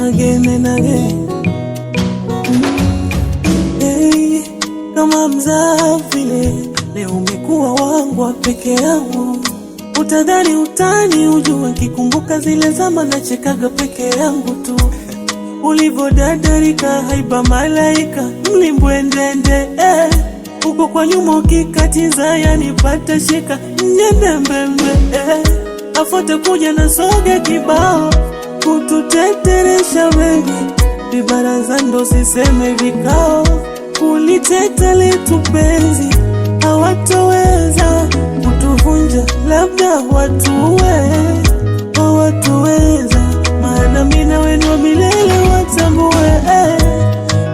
again and again. Hey, kama mzaa vile, leo umekuwa wangu wa peke yangu. Utadhani utani ujua, kikumbuka zile zama na chekaga peke yangu tu. Ulivodadarika haiba malaika, mlimbwendende uko kwa nyuma ukikatiza, yanipata shika nyende mbembe afuate kuja na soga kibao kututeteresha wengi. Vibaraza ndo siseme vikao, kuliteta letu penzi. Hawatoweza kutuvunja, labda hawatoweza, maana mina wenu wa milele watambue.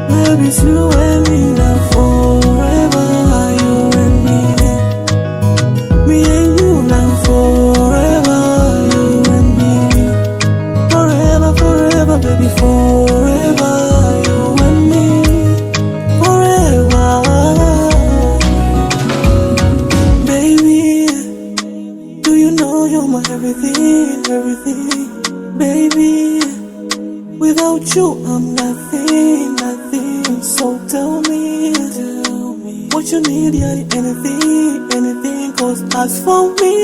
Baby, it's you and me now forever, you and me. Me and you now forever, you and me. Forever, forever, baby, forever, you and me. Forever. Baby, do you know you're my everything, everything? Baby, without you I'm nothing, nothing. So tell me what you need, yeah, anything, anything. Cause as for me,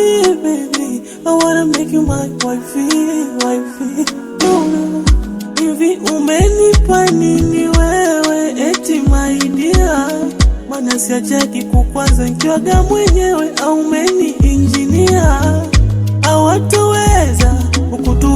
baby, I wanna make you my wifey, wifey. No, no. Hivi umenipa nini wewe, eti my dear? Mana siachaki kukwaza nikiwaga mwenyewe, au umeni engineer. Hawatoweza kukutu